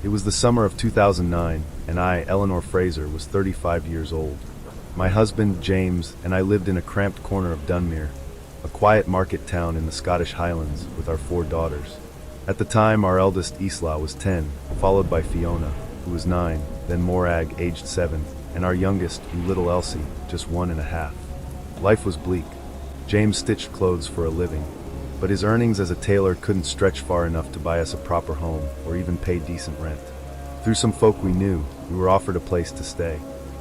It was the summer of 2009, and I, Eleanor Fraser, was 35 years old. My husband, James, and I lived in a cramped corner of Dunmere, a quiet market town in the Scottish Highlands, with our 4 daughters. At the time, our eldest, Isla, was 10, followed by Fiona, who was 9, then Morag, aged 7, and our youngest, little Elsie, just 1.5. Life was bleak. James stitched clothes for a living, but his earnings as a tailor couldn't stretch far enough to buy us a proper home or even pay decent rent. Through some folk we knew, we were offered a place to stay.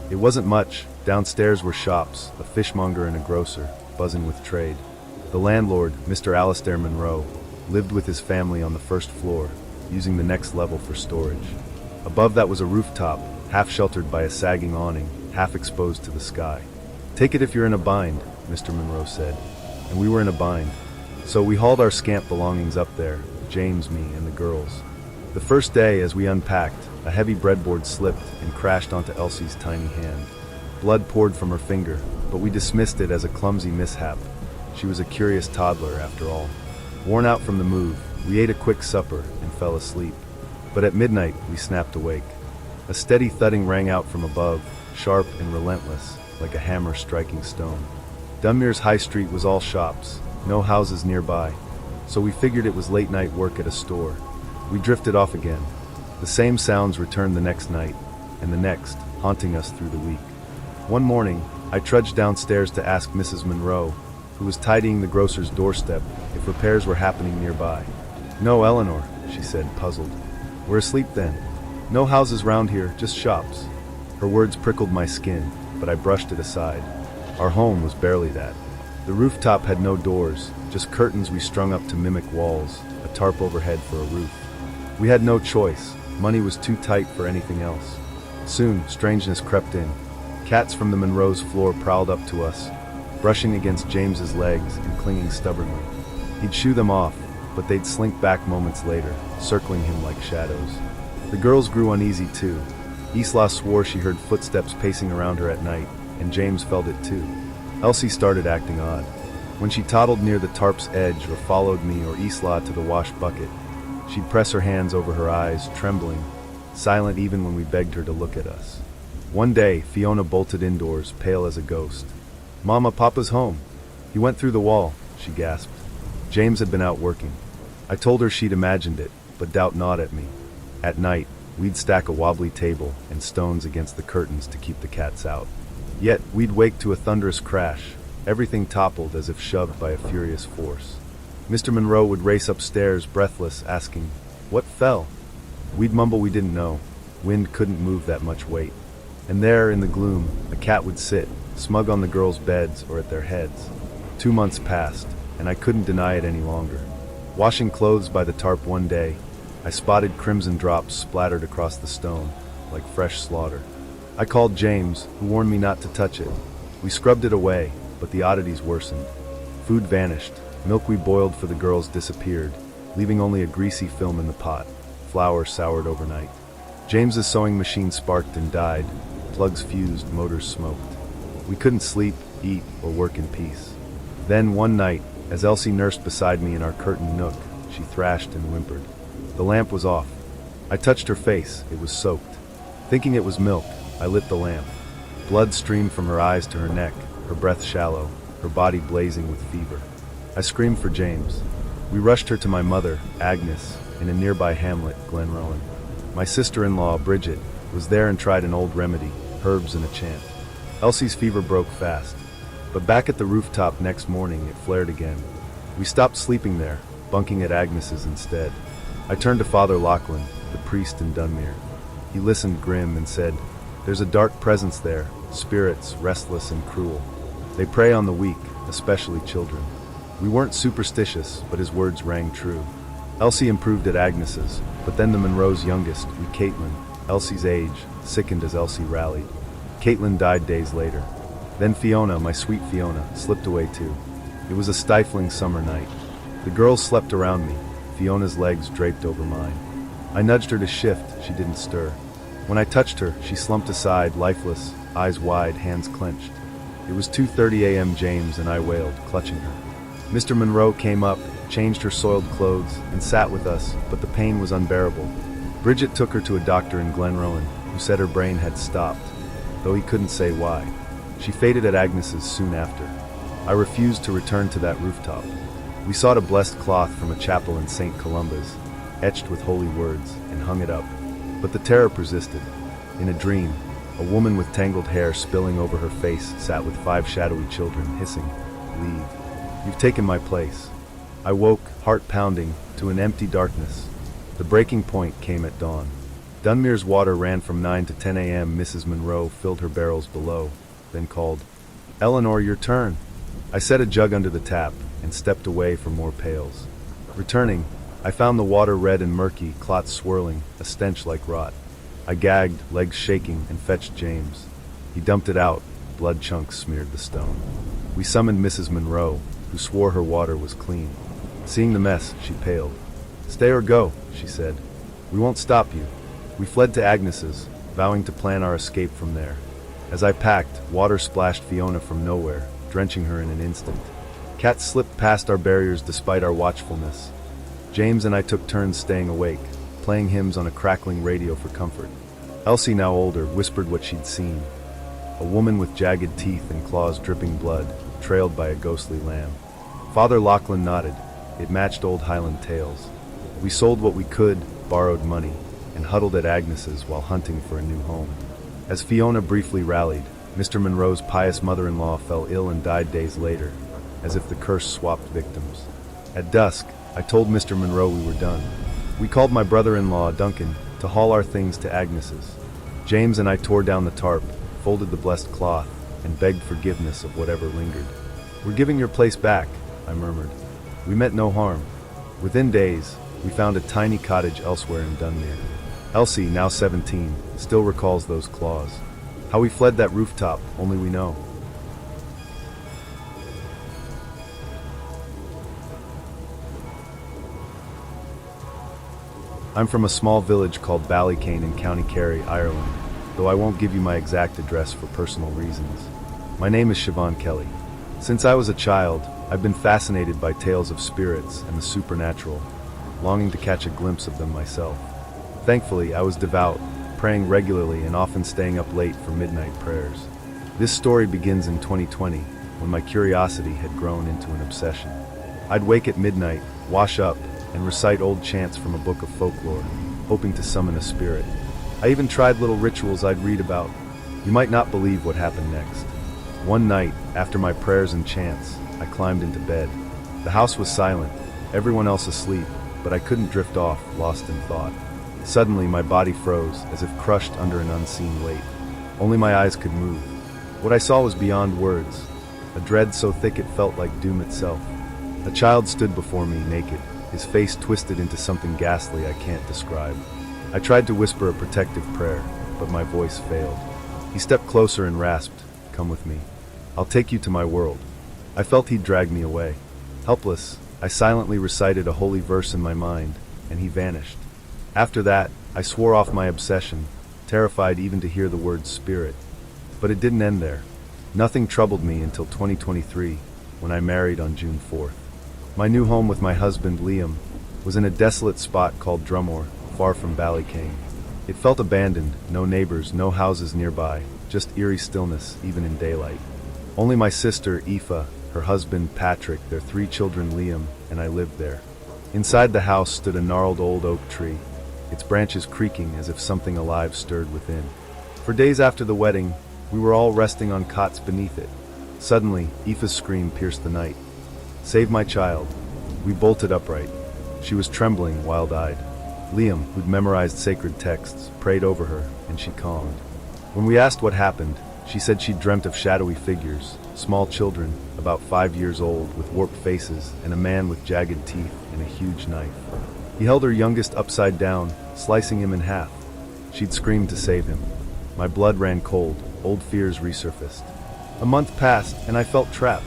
It wasn't much. Downstairs were shops, a fishmonger and a grocer, buzzing with trade. The landlord, Mr. Alistair Munro, lived with his family on the first floor, using the next level for storage. Above that was a rooftop, half sheltered by a sagging awning, half exposed to the sky. "Take it if you're in a bind," Mr. Munro said. And we were in a bind. So we hauled our scant belongings up there, James, me, and the girls. The first day, as we unpacked, a heavy breadboard slipped and crashed onto Elsie's tiny hand. Blood poured from her finger, but we dismissed it as a clumsy mishap. She was a curious toddler, after all. Worn out from the move, we ate a quick supper and fell asleep. But at midnight, we snapped awake. A steady thudding rang out from above, sharp and relentless, like a hammer striking stone. Dunmere's high street was all shops, no houses nearby, so we figured it was late-night work at a store. We drifted off again. The same sounds returned the next night, and the next, haunting us through the week. One morning, I trudged downstairs to ask Mrs. Munro, who was tidying the grocer's doorstep, if repairs were happening nearby. "No, Eleanor," she said, puzzled. "We're asleep then. No houses round here, just shops." Her words prickled my skin, but I brushed it aside. Our home was barely that. The rooftop had no doors, just curtains we strung up to mimic walls, a tarp overhead for a roof. We had no choice. Money was too tight for anything else. Soon, strangeness crept in. Cats from the Munro's floor prowled up to us, brushing against James's legs and clinging stubbornly. He'd shoo them off, but they'd slink back moments later, circling him like shadows. The girls grew uneasy too. Isla swore she heard footsteps pacing around her at night, and James felt it too. Elsie started acting odd. When she toddled near the tarp's edge or followed me or Isla to the wash bucket, she'd press her hands over her eyes, trembling, silent even when we begged her to look at us. One day, Fiona bolted indoors, pale as a ghost. "Mama, Papa's home." "He went through the wall," she gasped. James had been out working. I told her she'd imagined it, but doubt gnawed at me. At night, we'd stack a wobbly table and stones against the curtains to keep the cats out. Yet, we'd wake to a thunderous crash. Everything toppled as if shoved by a furious force. Mr. Munro would race upstairs, breathless, asking, "What fell?" We'd mumble we didn't know. Wind couldn't move that much weight. And there, in the gloom, a cat would sit, smug on the girls' beds or at their heads. 2 months passed, and I couldn't deny it any longer. Washing clothes by the tarp one day, I spotted crimson drops splattered across the stone, like fresh slaughter. I called James, who warned me not to touch it. We scrubbed it away, but the oddities worsened. Food vanished. Milk we boiled for the girls disappeared, leaving only a greasy film in the pot. Flour soured overnight. James's sewing machine sparked and died. Plugs fused, motors smoked. We couldn't sleep, eat, or work in peace. Then one night, as Elsie nursed beside me in our curtained nook, she thrashed and whimpered. The lamp was off. I touched her face. It was soaked. Thinking it was milk, I lit the lamp. Blood streamed from her eyes to her neck, her breath shallow, her body blazing with fever. I screamed for James. We rushed her to my mother, Agnes, in a nearby hamlet, Glenrowan. My sister-in-law, Bridget, was there and tried an old remedy, herbs and a chant. Elsie's fever broke fast. But back at the rooftop next morning, it flared again. We stopped sleeping there, bunking at Agnes's instead. I turned to Father Lachlan, the priest in Dunmere. He listened grim and said, "There's a dark presence there, spirits, restless and cruel. They prey on the weak, especially children." We weren't superstitious, but his words rang true. Elsie improved at Agnes's, but then the Munro's youngest, Caitlin, Elsie's age, sickened as Elsie rallied. Caitlin died days later. Then Fiona, my sweet Fiona, slipped away too. It was a stifling summer night. The girls slept around me, Fiona's legs draped over mine. I nudged her to shift, she didn't stir. When I touched her, she slumped aside, lifeless, eyes wide, hands clenched. It was 2:30 a.m. James and I wailed, clutching her. Mr. Munro came up, changed her soiled clothes, and sat with us, but the pain was unbearable. Bridget took her to a doctor in Glenrowan, who said her brain had stopped, though he couldn't say why. She faded at Agnes's soon after. I refused to return to that rooftop. We sought a blessed cloth from a chapel in St. Columba's, etched with holy words, and hung it up. But the terror persisted. In a dream, a woman with tangled hair spilling over her face sat with 5 shadowy children, hissing, "Leave. You've taken my place." I woke, heart pounding, to an empty darkness. The breaking point came at dawn. Dunmere's water ran from 9 to 10 a.m. Mrs. Monroe filled her barrels below, then called, "Eleanor, your turn." I set a jug under the tap and stepped away for more pails. Returning, I found the water red and murky, clots swirling, a stench like rot. I gagged, legs shaking, and fetched James. He dumped it out, blood chunks smeared the stone. We summoned Mrs. Monroe, who swore her water was clean. Seeing the mess, she paled. "Stay or go," she said. "We won't stop you." We fled to Agnes's, vowing to plan our escape from there. As I packed, water splashed Fiona from nowhere, drenching her in an instant. Cats slipped past our barriers despite our watchfulness. James and I took turns staying awake, playing hymns on a crackling radio for comfort. Elsie, now older, whispered what she'd seen. A woman with jagged teeth and claws dripping blood, trailed by a ghostly lamb. Father Lachlan nodded. It matched old Highland tales. We sold what we could, borrowed money, and huddled at Agnes's while hunting for a new home. As Fiona briefly rallied, Mr. Monroe's pious mother-in-law fell ill and died days later, as if the curse swapped victims. At dusk, I told Mr. Monroe we were done. We called my brother-in-law, Duncan, to haul our things to Agnes's. James and I tore down the tarp, folded the blessed cloth, and begged forgiveness of whatever lingered. "We're giving your place back," I murmured. We meant no harm. Within days, we found a tiny cottage elsewhere in Dunmere. Elsie, now 17, still recalls those claws. How we fled that rooftop, only we know. I'm from a small village called Ballycane in County Kerry, Ireland, though I won't give you my exact address for personal reasons. My name is Siobhan Kelly. Since I was a child, I've been fascinated by tales of spirits and the supernatural, longing to catch a glimpse of them myself. Thankfully, I was devout, praying regularly and often staying up late for midnight prayers. This story begins in 2020, when my curiosity had grown into an obsession. I'd wake at midnight, wash up, and recite old chants from a book of folklore, hoping to summon a spirit. I even tried little rituals I'd read about. You might not believe what happened next. One night, after my prayers and chants, I climbed into bed. The house was silent, everyone else asleep, but I couldn't drift off, lost in thought. Suddenly, my body froze, as if crushed under an unseen weight. Only my eyes could move. What I saw was beyond words, a dread so thick it felt like doom itself. A child stood before me, naked, his face twisted into something ghastly I can't describe. I tried to whisper a protective prayer, but my voice failed. He stepped closer and rasped, "Come with me. I'll take you to my world." I felt he'd drag me away. Helpless, I silently recited a holy verse in my mind, and he vanished. After that, I swore off my obsession, terrified even to hear the word spirit. But it didn't end there. Nothing troubled me until 2023, when I married on June 4th. My new home with my husband, Liam, was in a desolate spot called Drumore, far from Ballycane. It felt abandoned, no neighbors, no houses nearby, just eerie stillness, even in daylight. Only my sister, Aoife, her husband, Patrick, their 3 children, Liam, and I lived there. Inside the house stood a gnarled old oak tree, its branches creaking as if something alive stirred within. For days after the wedding, we were all resting on cots beneath it. Suddenly, Aoife's scream pierced the night. "Save my child." We bolted upright. She was trembling, wild-eyed. Liam, who'd memorized sacred texts, prayed over her, and she calmed. When we asked what happened, she said she'd dreamt of shadowy figures, small children, about 5 years old, with warped faces, and a man with jagged teeth and a huge knife. He held her youngest upside down, slicing him in half. She'd screamed to save him. My blood ran cold, old fears resurfaced. A month passed, and I felt trapped.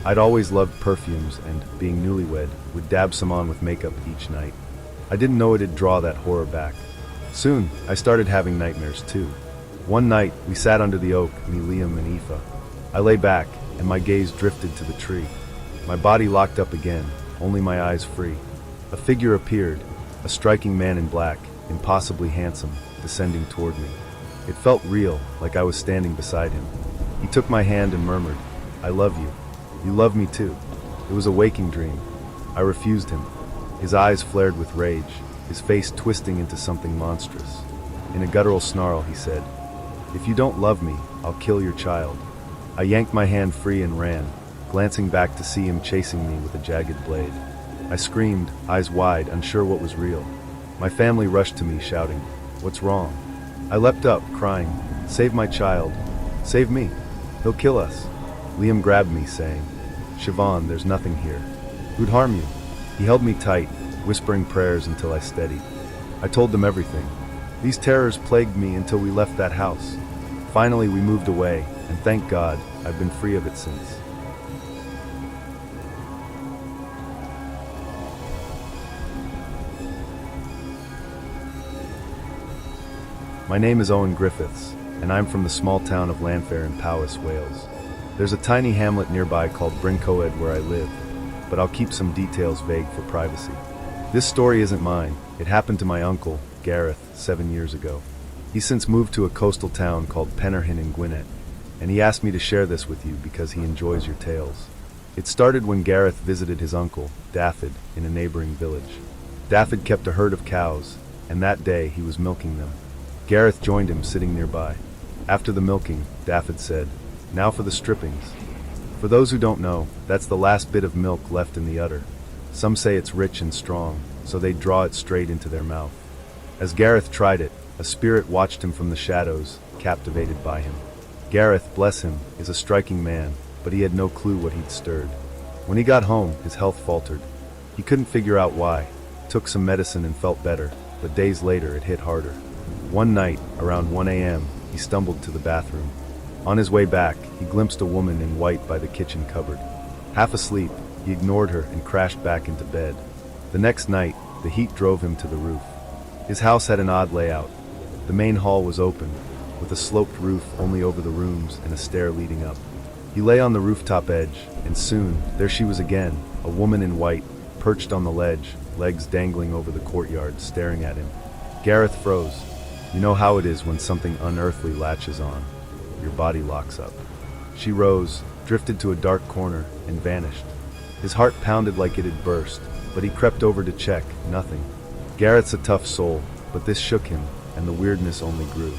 I'd always loved perfumes and, being newlywed, would dab some on with makeup each night. I didn't know it'd draw that horror back. Soon, I started having nightmares too. One night, we sat under the oak, me, Liam, and Aoife. I lay back, and my gaze drifted to the tree. My body locked up again, only my eyes free. A figure appeared, a striking man in black, impossibly handsome, descending toward me. It felt real, like I was standing beside him. He took my hand and murmured, "I love you. You love me too." It was a waking dream. I refused him. His eyes flared with rage, his face twisting into something monstrous. In a guttural snarl, he said, "If you don't love me, I'll kill your child." I yanked my hand free and ran, glancing back to see him chasing me with a jagged blade. I screamed, eyes wide, unsure what was real. My family rushed to me, shouting, "What's wrong?" I leapt up, crying, "Save my child! Save me! He'll kill us!" Liam grabbed me, saying, "Siobhan, there's nothing here. Who'd harm you?" He held me tight, whispering prayers until I steadied. I told them everything. These terrors plagued me until we left that house. Finally, we moved away, and thank God, I've been free of it since. My name is Owen Griffiths, and I'm from the small town of Llanfair in Powys, Wales. There's a tiny hamlet nearby called Bryn Coed where I live, but I'll keep some details vague for privacy. This story isn't mine. It happened to my uncle, Gareth, 7 years ago. He's since moved to a coastal town called Penarhin in Gwynedd, and he asked me to share this with you because he enjoys your tales. It started when Gareth visited his uncle, Dafydd, in a neighboring village. Dafydd kept a herd of cows, and that day he was milking them. Gareth joined him sitting nearby. After the milking, Dafydd said, "Now for the strippings." For those who don't know, that's the last bit of milk left in the udder. Some say it's rich and strong, so they draw it straight into their mouth. As Gareth tried it, a spirit watched him from the shadows, captivated by him. Gareth, bless him, is a striking man, but he had no clue what he'd stirred. When he got home, his health faltered. He couldn't figure out why. Took some medicine and felt better, but days later it hit harder. One night, around 1 a.m., he stumbled to the bathroom. On his way back, he glimpsed a woman in white by the kitchen cupboard. Half asleep, he ignored her and crashed back into bed. The next night, the heat drove him to the roof. His house had an odd layout. The main hall was open, with a sloped roof only over the rooms and a stair leading up. He lay on the rooftop edge, and soon, there she was again, a woman in white, perched on the ledge, legs dangling over the courtyard, staring at him. Gareth froze. You know how it is when something unearthly latches on. Your body locks up. She rose, drifted to a dark corner, and vanished. His heart pounded like it had burst, but he crept over to check, nothing. Gareth's a tough soul, but this shook him, and the weirdness only grew.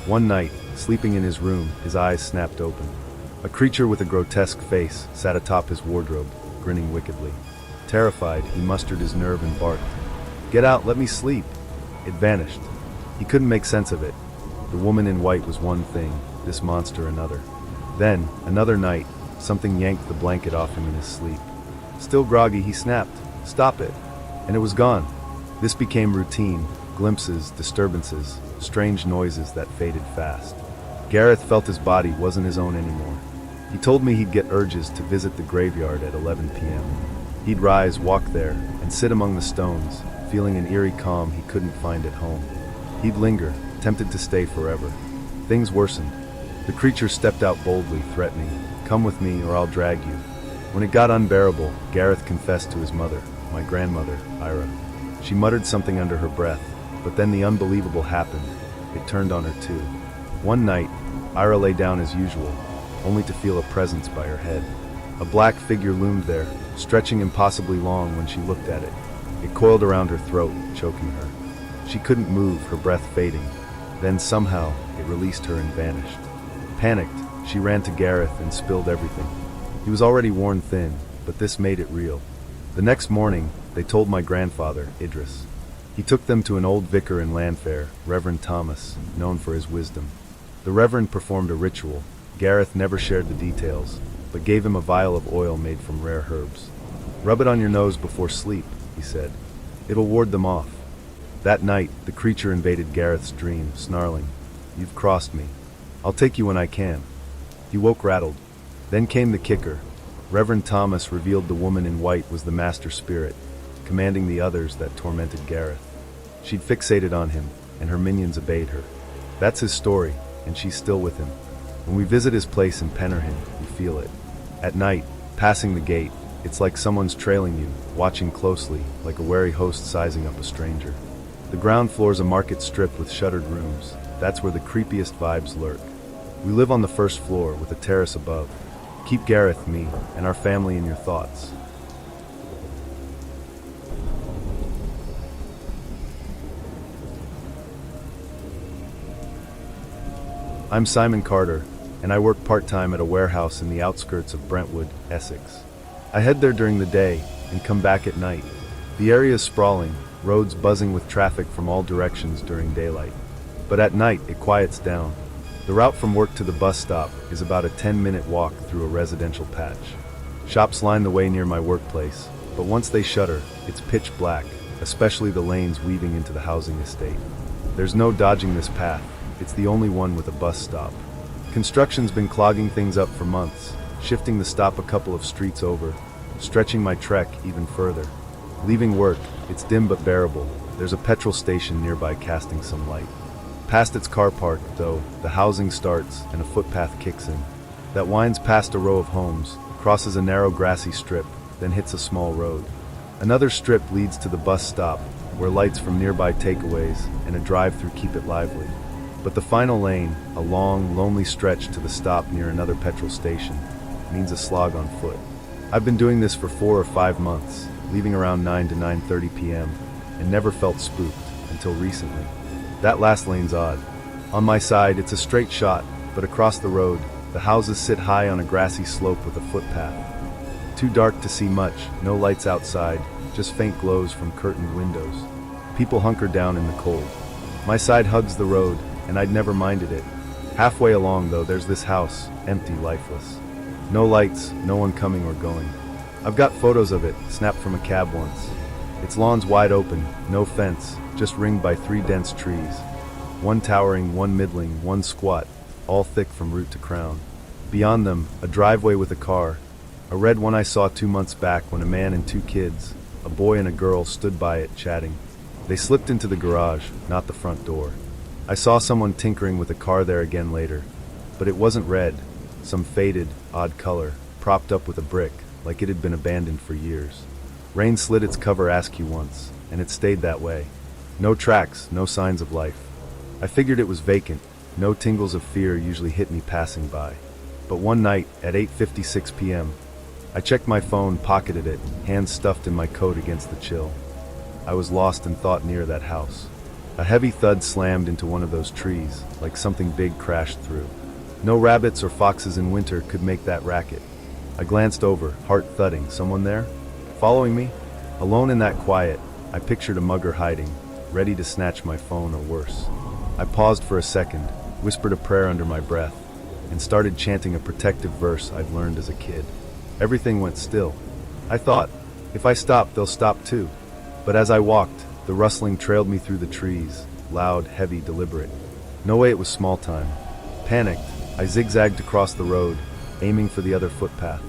One night, sleeping in his room, his eyes snapped open. A creature with a grotesque face sat atop his wardrobe, grinning wickedly. Terrified, he mustered his nerve and barked, "Get out, let me sleep!" It vanished. He couldn't make sense of it. The woman in white was one thing, this monster another. Then, another night, something yanked the blanket off him in his sleep. Still groggy, he snapped, "Stop it!" And it was gone. This became routine, glimpses, disturbances, strange noises that faded fast. Gareth felt his body wasn't his own anymore. He told me he'd get urges to visit the graveyard at 11 p.m. He'd rise, walk there, and sit among the stones, feeling an eerie calm he couldn't find at home. He'd linger, tempted to stay forever. Things worsened. The creature stepped out boldly, threatening, "Come with me or I'll drag you." When it got unbearable, Gareth confessed to his mother, my grandmother, Ira. She muttered something under her breath, but then the unbelievable happened. It turned on her too. One night, Ira lay down as usual, only to feel a presence by her head. A black figure loomed there, stretching impossibly long when she looked at it. It coiled around her throat, choking her. She couldn't move, her breath fading. Then somehow, it released her and vanished. Panicked, she ran to Gareth and spilled everything. He was already worn thin, but this made it real. The next morning, they told my grandfather, Idris. He took them to an old vicar in Llanfair, Reverend Thomas, known for his wisdom. The Reverend performed a ritual. Gareth never shared the details, but gave him a vial of oil made from rare herbs. "Rub it on your nose before sleep," he said. "It'll ward them off." That night, the creature invaded Gareth's dream, snarling, "You've crossed me. I'll take you when I can." He woke rattled. Then came the kicker. Reverend Thomas revealed the woman in white was the master spirit, commanding the others that tormented Gareth. She'd fixated on him, and her minions obeyed her. That's his story, and she's still with him. When we visit his place in Penarhin, we feel it. At night, passing the gate, it's like someone's trailing you, watching closely, like a wary host sizing up a stranger. The ground floor's a market strip with shuttered rooms. That's where the creepiest vibes lurk. We live on the first floor with a terrace above. Keep Gareth, me, and our family in your thoughts. I'm Simon Carter, and I work part-time at a warehouse in the outskirts of Brentwood, Essex. I head there during the day and come back at night. The area is sprawling, roads buzzing with traffic from all directions during daylight. But at night, it quiets down. The route from work to the bus stop is about a 10-minute walk through a residential patch. Shops line the way near my workplace, but once they shutter, it's pitch black, especially the lanes weaving into the housing estate. There's no dodging this path. It's the only one with a bus stop. Construction's been clogging things up for months, shifting the stop a couple of streets over, stretching my trek even further. Leaving work, it's dim but bearable. There's a petrol station nearby casting some light. Past its car park, though, the housing starts and a footpath kicks in. That winds past a row of homes, crosses a narrow grassy strip, then hits a small road. Another strip leads to the bus stop, where lights from nearby takeaways and a drive-through keep it lively. But the final lane, a long, lonely stretch to the stop near another petrol station, means a slog on foot. I've been doing this for 4 or 5 months, leaving around 9 to 9:30 p.m., and never felt spooked until recently. That last lane's odd. On my side, it's a straight shot, but across the road, the houses sit high on a grassy slope with a footpath. Too dark to see much, no lights outside, just faint glows from curtained windows. People hunker down in the cold. My side hugs the road, and I'd never minded it. Halfway along, though, there's this house, empty, lifeless. No lights, no one coming or going. I've got photos of it, snapped from a cab once. Its lawn's wide open, no fence, just ringed by 3 dense trees. One towering, one middling, one squat, all thick from root to crown. Beyond them, a driveway with a car. A red one I saw 2 months back when a man and 2 kids, a boy and a girl, stood by it, chatting. They slipped into the garage, not the front door. I saw someone tinkering with a car there again later. But it wasn't red, some faded, odd color, propped up with a brick, like it had been abandoned for years. Rain slid its cover askew once, and it stayed that way. No tracks, no signs of life. I figured it was vacant. No tingles of fear usually hit me passing by. But one night, at 8:56 p.m., I checked my phone, pocketed it, hands stuffed in my coat against the chill. I was lost in thought near that house. A heavy thud slammed into one of those trees, like something big crashed through. No rabbits or foxes in winter could make that racket. I glanced over, heart thudding. Someone there? Following me? Alone in that quiet, I pictured a mugger hiding, ready to snatch my phone or worse. I paused for a second, whispered a prayer under my breath, and started chanting a protective verse I'd learned as a kid. Everything went still. I thought, if I stop, they'll stop too. But as I walked, the rustling trailed me through the trees, loud, heavy, deliberate. No way it was small time. Panicked, I zigzagged across the road, aiming for the other footpath.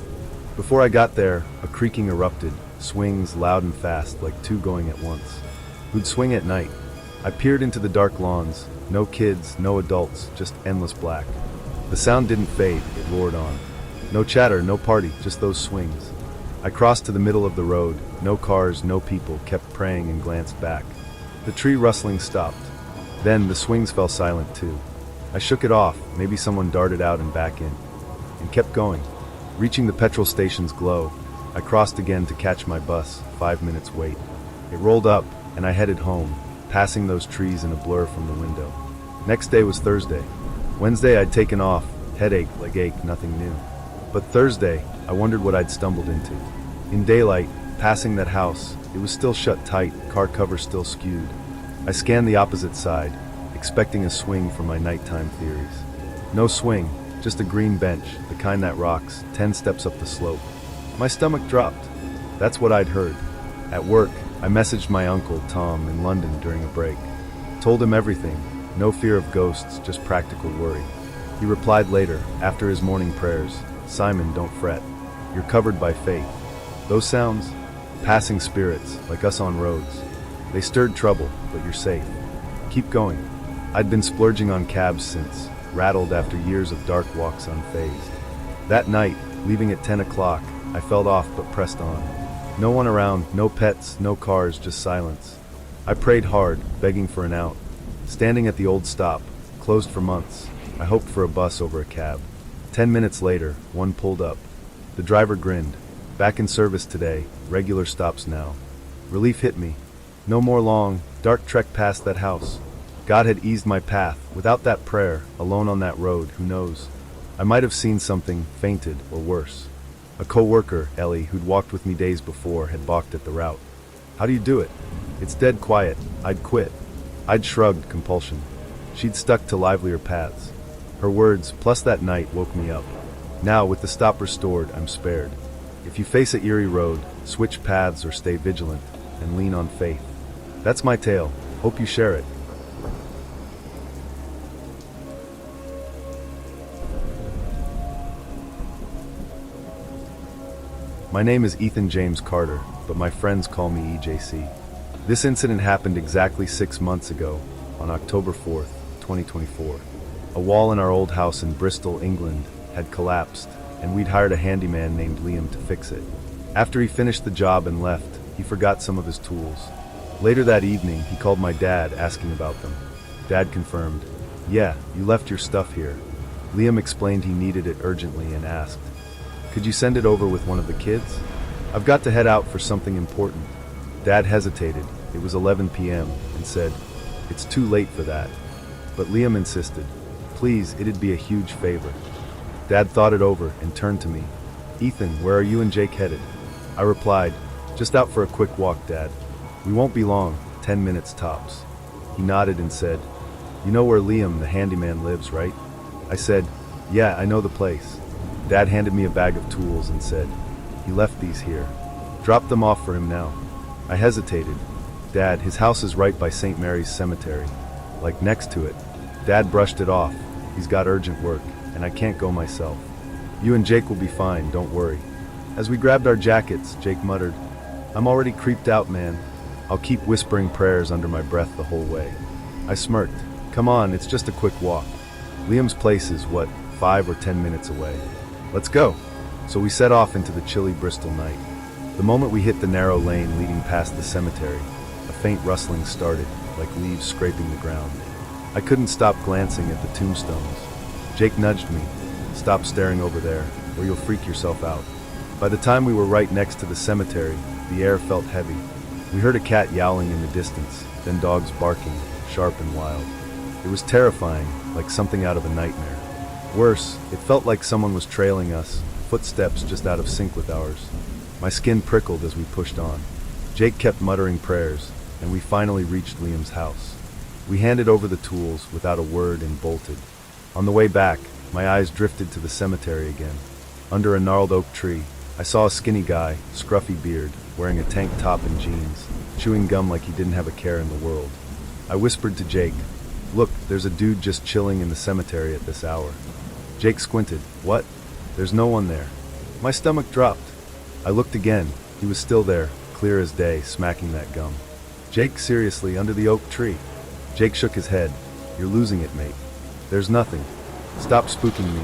Before I got there, a creaking erupted, swings loud and fast, like 2 going at once. Who'd swing at night? I peered into the dark lawns. No kids, no adults, just endless black. The sound didn't fade, it roared on. No chatter, no party, just those swings. I crossed to the middle of the road. No cars, no people, kept praying and glanced back. The tree rustling stopped. Then the swings fell silent too. I shook it off, maybe someone darted out and back in, and kept going. Reaching the petrol station's glow, I crossed again to catch my bus, 5 minutes wait. It rolled up, and I headed home, passing those trees in a blur from the window. Next day was Thursday. Wednesday I'd taken off, headache, leg ache, nothing new. But Thursday, I wondered what I'd stumbled into. In daylight, passing that house, it was still shut tight, car cover still skewed. I scanned the opposite side, expecting a swing for my nighttime theories. No swing, just a green bench, the kind that rocks, 10 steps up the slope. My stomach dropped. That's what I'd heard. At work, I messaged my uncle, Tom, in London during a break. Told him everything, no fear of ghosts, just practical worry. He replied later, after his morning prayers, "Simon, don't fret. You're covered by faith." Those sounds? Passing spirits, like us on roads. They stirred trouble, but you're safe. Keep going. I'd been splurging on cabs since, rattled after years of dark walks unfazed. That night, leaving at 10 o'clock, I felt off but pressed on. No one around, no pets, no cars, just silence. I prayed hard, begging for an out. Standing at the old stop, closed for months, I hoped for a bus over a cab. 10 minutes later, one pulled up. The driver grinned. Back in service today, regular stops now. Relief hit me. No more long, dark trek past that house. God had eased my path. Without that prayer, alone on that road, who knows? I might have seen something, fainted, or worse. A co-worker, Ellie, who'd walked with me days before, had balked at the route. How do you do it? It's dead quiet. I'd quit. I'd shrugged, compulsion. She'd stuck to livelier paths. Her words, plus that night, woke me up. Now, with the stop restored, I'm spared. If you face a eerie road, switch paths or stay vigilant, and lean on faith. That's my tale. Hope you share it. My name is Ethan James Carter, but my friends call me EJC. This incident happened exactly 6 months ago, on October 4th, 2024. A wall in our old house in Bristol, England, had collapsed, and we'd hired a handyman named Liam to fix it. After he finished the job and left, he forgot some of his tools. Later that evening, he called my dad asking about them. Dad confirmed, "Yeah, you left your stuff here." Liam explained he needed it urgently and asked, "Could you send it over with one of the kids? I've got to head out for something important." Dad hesitated. It was 11 p.m. and said, "It's too late for that." But Liam insisted, "Please, it'd be a huge favor." Dad thought it over and turned to me. "Ethan, where are you and Jake headed?" I replied, "Just out for a quick walk, Dad. We won't be long, 10 minutes tops." He nodded and said, "You know where Liam, the handyman, lives, right?" I said, "Yeah, I know the place." Dad handed me a bag of tools and said, "He left these here. Drop them off for him now." I hesitated. "Dad, his house is right by St. Mary's Cemetery, like next to it." Dad brushed it off. "He's got urgent work, and I can't go myself. You and Jake will be fine, don't worry." As we grabbed our jackets, Jake muttered, "I'm already creeped out, man. I'll keep whispering prayers under my breath the whole way." I smirked. "Come on, it's just a quick walk. Liam's place is, 5 or 10 minutes away. Let's go." So we set off into the chilly Bristol night. The moment we hit the narrow lane leading past the cemetery, a faint rustling started, like leaves scraping the ground. I couldn't stop glancing at the tombstones. Jake nudged me, "Stop staring over there, or you'll freak yourself out." By the time we were right next to the cemetery, the air felt heavy. We heard a cat yowling in the distance, then dogs barking, sharp and wild. It was terrifying, like something out of a nightmare. Worse, it felt like someone was trailing us, footsteps just out of sync with ours. My skin prickled as we pushed on. Jake kept muttering prayers, and we finally reached Liam's house. We handed over the tools without a word and bolted. On the way back, my eyes drifted to the cemetery again. Under a gnarled oak tree, I saw a skinny guy, scruffy beard, wearing a tank top and jeans, chewing gum like he didn't have a care in the world. I whispered to Jake, "Look, there's a dude just chilling in the cemetery at this hour." Jake squinted. "What? There's no one there." My stomach dropped. I looked again. He was still there, clear as day, smacking that gum. "Jake, seriously, under the oak tree?" Jake shook his head. "You're losing it, mate. There's nothing. Stop spooking me."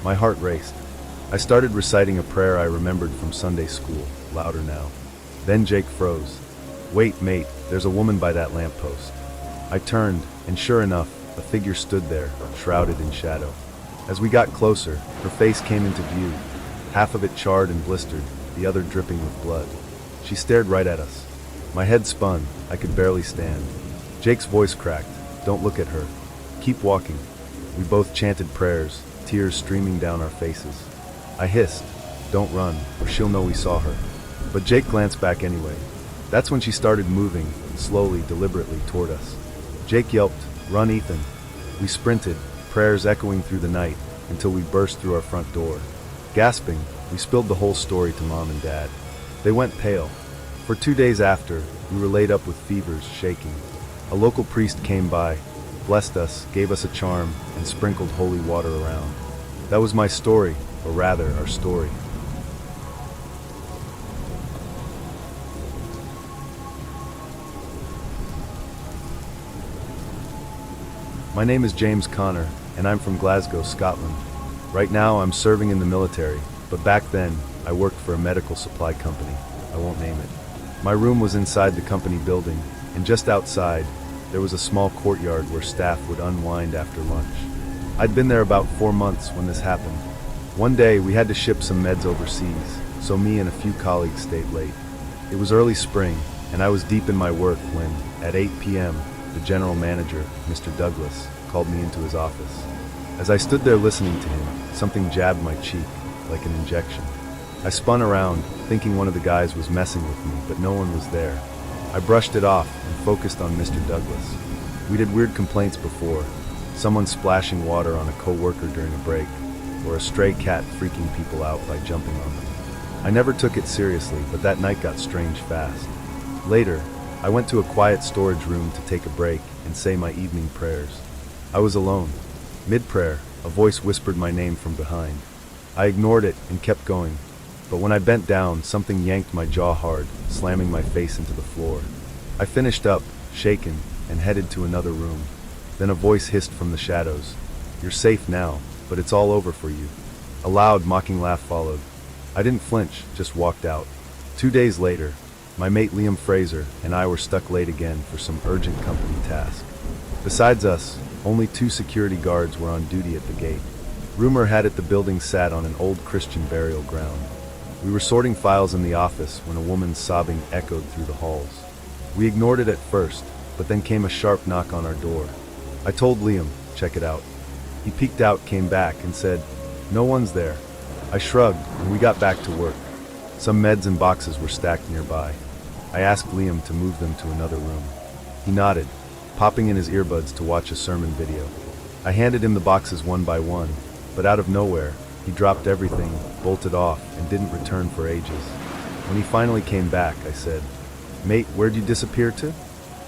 My heart raced. I started reciting a prayer I remembered from Sunday school, louder now. Then Jake froze. "Wait, mate, there's a woman by that lamppost." I turned, and sure enough, a figure stood there, shrouded in shadow. As we got closer, her face came into view, half of it charred and blistered, the other dripping with blood. She stared right at us. My head spun. I could barely stand. Jake's voice cracked. "Don't look at her. Keep walking." We both chanted prayers, tears streaming down our faces. I hissed, "Don't run, or she'll know we saw her." But Jake glanced back anyway. That's when she started moving, slowly, deliberately, toward us. Jake yelped, "Run, Ethan." We sprinted, prayers echoing through the night, until we burst through our front door. Gasping, we spilled the whole story to Mom and Dad. They went pale. For 2 days after, we were laid up with fevers, shaking. A local priest came by, blessed us, gave us a charm, and sprinkled holy water around. That was my story, or rather, our story. My name is James Connor, and I'm from Glasgow, Scotland. Right now, I'm serving in the military, but back then, I worked for a medical supply company. I won't name it. My room was inside the company building, and just outside, there was a small courtyard where staff would unwind after lunch. I'd been there about 4 months when this happened. One day, we had to ship some meds overseas, so me and a few colleagues stayed late. It was early spring, and I was deep in my work when, at 8 p.m., the general manager, Mr. Douglas, called me into his office. As I stood there listening to him, something jabbed my cheek, like an injection. I spun around, thinking one of the guys was messing with me, but no one was there. I brushed it off and focused on Mr. Douglas. We'd had weird complaints before, someone splashing water on a coworker during a break, or a stray cat freaking people out by jumping on them. I never took it seriously, but that night got strange fast. Later, I went to a quiet storage room to take a break and say my evening prayers. I was alone. Mid-prayer, a voice whispered my name from behind. I ignored it and kept going, but when I bent down, something yanked my jaw hard, slamming my face into the floor. I finished up, shaken, and headed to another room. Then a voice hissed from the shadows. "You're safe now, but it's all over for you." A loud, mocking laugh followed. I didn't flinch, just walked out. 2 days later, my mate Liam Fraser and I were stuck late again for some urgent company task. Besides us, only 2 security guards were on duty at the gate. Rumor had it the building sat on an old Christian burial ground. We were sorting files in the office when a woman's sobbing echoed through the halls. We ignored it at first, but then came a sharp knock on our door. I told Liam, "Check it out." He peeked out, came back, and said, "No one's there." I shrugged, and we got back to work. Some meds and boxes were stacked nearby. I asked Liam to move them to another room. He nodded, popping in his earbuds to watch a sermon video. I handed him the boxes one by one, but out of nowhere, he dropped everything, bolted off, and didn't return for ages. When he finally came back, I said, "Mate, where'd you disappear to?"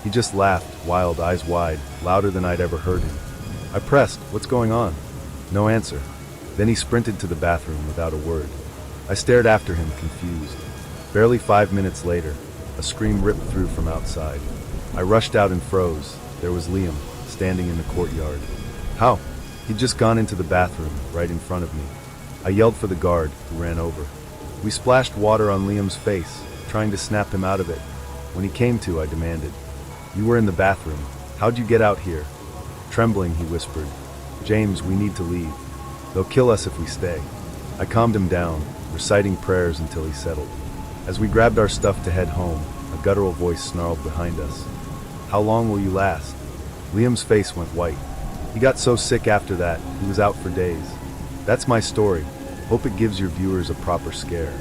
He just laughed, wild, eyes wide, louder than I'd ever heard him. I pressed, "What's going on?" No answer. Then he sprinted to the bathroom without a word. I stared after him, confused. Barely 5 minutes later, a scream ripped through from outside. I rushed out and froze. There was Liam, standing in the courtyard. How? He'd just gone into the bathroom, right in front of me. I yelled for the guard, who ran over. We splashed water on Liam's face, trying to snap him out of it. When he came to, I demanded, "You were in the bathroom. How'd you get out here?" Trembling, he whispered, "James, we need to leave. They'll kill us if we stay." I calmed him down, reciting prayers until he settled. As we grabbed our stuff to head home, a guttural voice snarled behind us. "How long will you last?" Liam's face went white. He got so sick after that, he was out for days. That's my story. Hope it gives your viewers a proper scare.